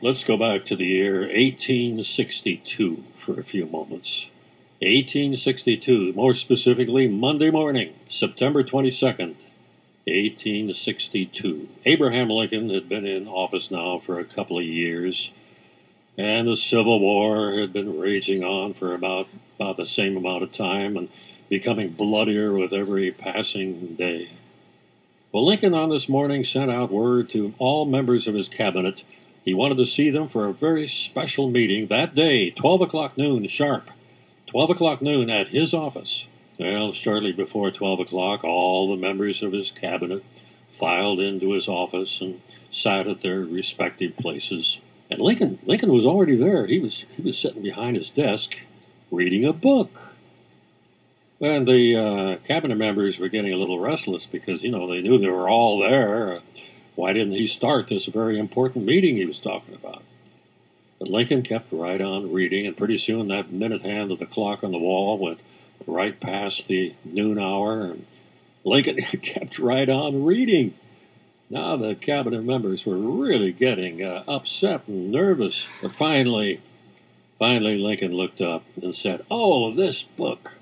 Let's go back to the year 1862 for a few moments. 1862, more specifically, Monday morning, September 22nd, 1862. Abraham Lincoln had been in office now for a couple of years, and the Civil War had been raging on for about the same amount of time and becoming bloodier with every passing day. Well, Lincoln on this morning sent out word to all members of his cabinet he wanted to see them for a very special meeting that day, 12 o'clock noon sharp. 12 o'clock noon at his office. Well, shortly before 12 o'clock, all the members of his cabinet filed into his office and sat at their respective places. And Lincoln was already there. He was sitting behind his desk reading a book. And the cabinet members were getting a little restless because, they knew they were all there. Why didn't he start this very important meeting he was talking about? But Lincoln kept right on reading, and pretty soon that minute hand of the clock on the wall went right past the noon hour, and Lincoln kept right on reading. Now the cabinet members were really getting upset and nervous. But finally Lincoln looked up and said, "Oh, this book.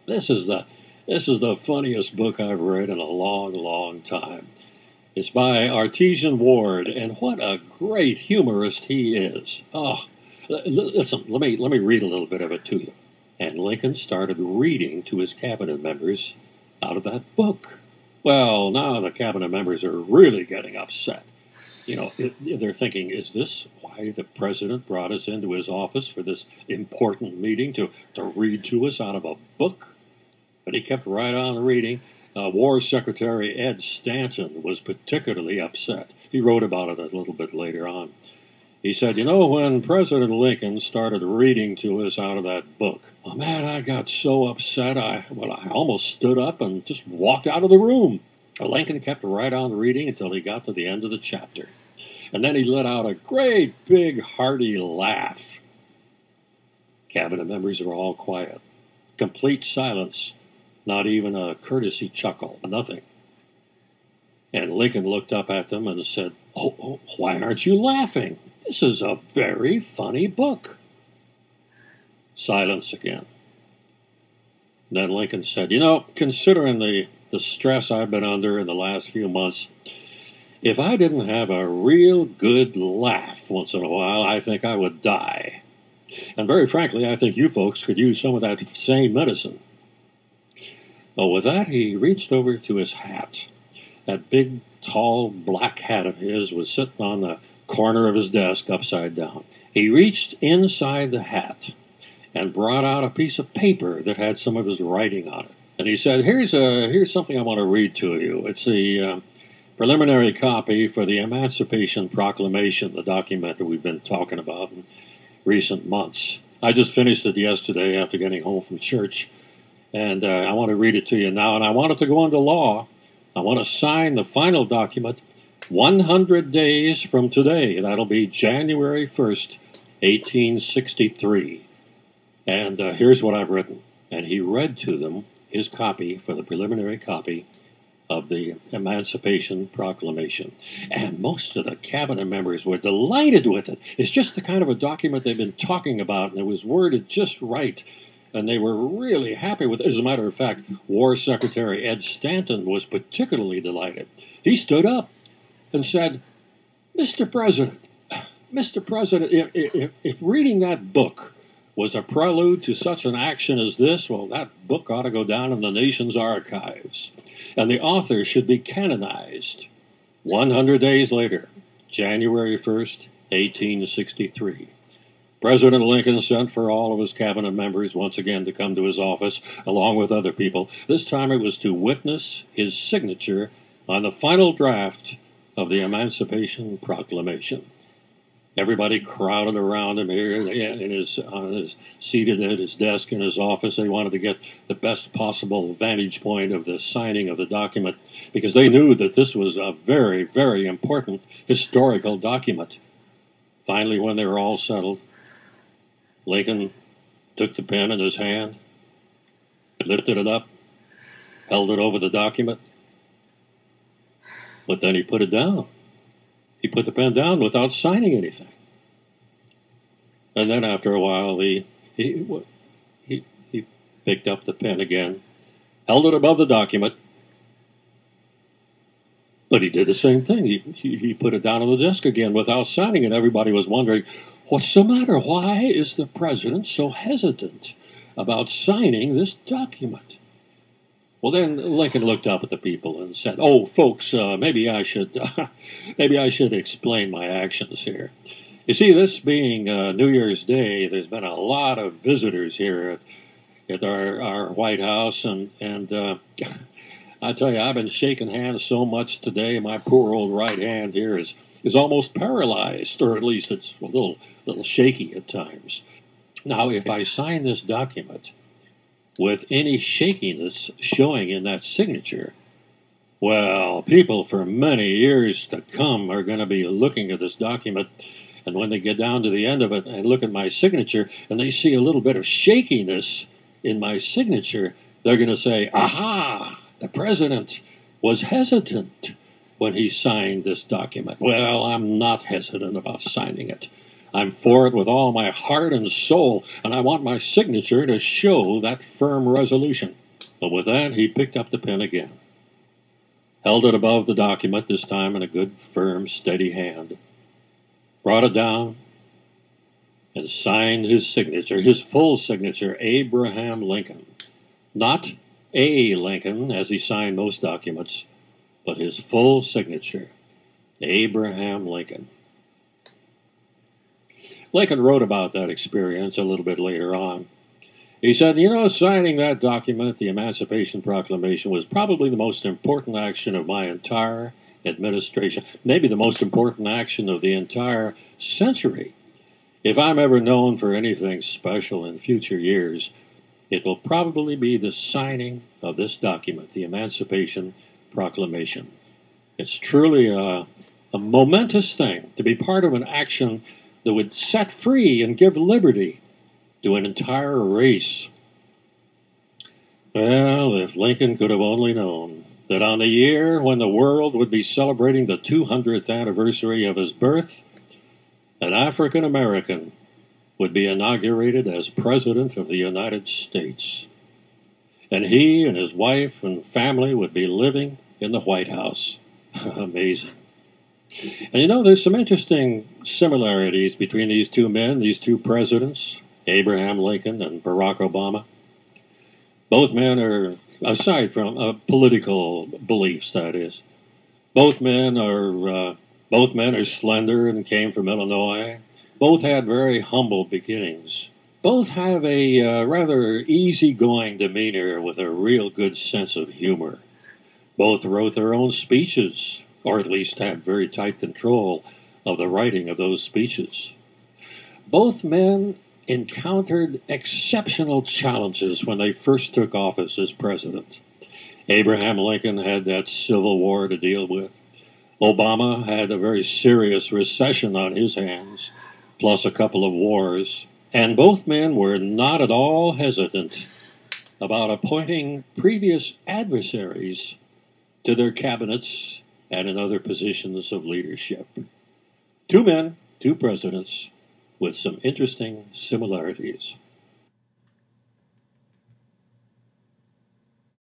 This is the funniest book I've read in a long, long time. It's by Artesian Ward, and what a great humorist he is. Oh, listen, let me read a little bit of it to you." And Lincoln started reading to his cabinet members out of that book. Well, now the cabinet members are really getting upset. They're thinking, is this why the president brought us into his office for this important meeting, to read to us out of a book? But he kept right on reading. War Secretary Ed Stanton was particularly upset. He wrote about it a little bit later on. He said, when President Lincoln started reading to us out of that book, oh man, I got so upset, I almost stood up and just walked out of the room. Lincoln kept right on reading until he got to the end of the chapter. And then he let out a great big hearty laugh. Cabinet members were all quiet. Complete silence. Not even a courtesy chuckle, nothing. And Lincoln looked up at them and said, oh, why aren't you laughing? This is a very funny book. Silence again. Then Lincoln said, considering the stress I've been under in the last few months, if I didn't have a real good laugh once in a while, I think I would die. And very frankly, I think you folks could use some of that same medicine. Well, with that, he reached over to his hat. That big, tall, black hat of his was sitting on the corner of his desk upside down. He reached inside the hat and brought out a piece of paper that had some of his writing on it. And he said, here's something I want to read to you. It's the preliminary copy for the Emancipation Proclamation, the document that we've been talking about in recent months. I just finished it yesterday after getting home from church. And I want to read it to you now, and I want it to go into law. I want to sign the final document 100 days from today. That'll be January 1st, 1863. And here's what I've written. And he read to them his copy for the preliminary copy of the Emancipation Proclamation. And most of the cabinet members were delighted with it. It's just the kind of a document they've been talking about, and it was worded just right. And they were really happy with it. As a matter of fact, War Secretary Ed Stanton was particularly delighted. He stood up and said, Mr. President, if reading that book was a prelude to such an action as this, well, that book ought to go down in the nation's archives. And the author should be canonized. 100 days later, January 1st, 1863. President Lincoln sent for all of his cabinet members once again to come to his office, along with other people. This time it was to witness his signature on the final draft of the Emancipation Proclamation. Everybody crowded around him here, seated at his desk in his office. They wanted to get the best possible vantage point of the signing of the document, because they knew that this was a very, very important historical document. Finally, when they were all settled, Lincoln took the pen in his hand, lifted it up, held it over the document, but then he put it down. He put the pen down without signing anything. And then after a while, he picked up the pen again, held it above the document, but he did the same thing. He put it down on the desk again without signing, and everybody was wondering, what's the matter? Why is the president so hesitant about signing this document? Well, then Lincoln looked up at the people and said, "Oh, folks, maybe I should explain my actions here. You see, this being New Year's Day, there's been a lot of visitors here at our White House, and I tell you, I've been shaking hands so much today. My poor old right hand here is almost paralyzed, or at least it's a little shaky at times. Now, if I sign this document with any shakiness showing in that signature, well, people for many years to come are going to be looking at this document, and when they get down to the end of it and look at my signature and they see a little bit of shakiness in my signature, they're going to say, aha, the president was hesitant when he signed this document. Well, I'm not hesitant about signing it. I'm for it with all my heart and soul, and I want my signature to show that firm resolution. But with that, he picked up the pen again, held it above the document, this time in a good, firm, steady hand, brought it down, and signed his signature, his full signature, Abraham Lincoln. Not A. Lincoln, as he signed most documents, but his full signature, Abraham Lincoln. Lincoln wrote about that experience a little bit later on. He said, signing that document, the Emancipation Proclamation, was probably the most important action of my entire administration, maybe the most important action of the entire century. If I'm ever known for anything special in future years, it will probably be the signing of this document, the Emancipation Proclamation. It's truly a momentous thing to be part of an action that would set free and give liberty to an entire race. Well, if Lincoln could have only known that on the year when the world would be celebrating the 200th anniversary of his birth, an African American would be inaugurated as President of the United States. And he and his wife and family would be living in the White House. Amazing. And there's some interesting similarities between these two men, these two presidents, Abraham Lincoln and Barack Obama. Both men are, aside from political beliefs, that is, both men are slender and came from Illinois. Both had very humble beginnings. Both have a rather easygoing demeanor with a real good sense of humor. Both wrote their own speeches, or at least had very tight control of the writing of those speeches. Both men encountered exceptional challenges when they first took office as president. Abraham Lincoln had that Civil War to deal with. Obama had a very serious recession on his hands, plus a couple of wars. And both men were not at all hesitant about appointing previous adversaries to their cabinets and in other positions of leadership. Two men, two presidents, with some interesting similarities.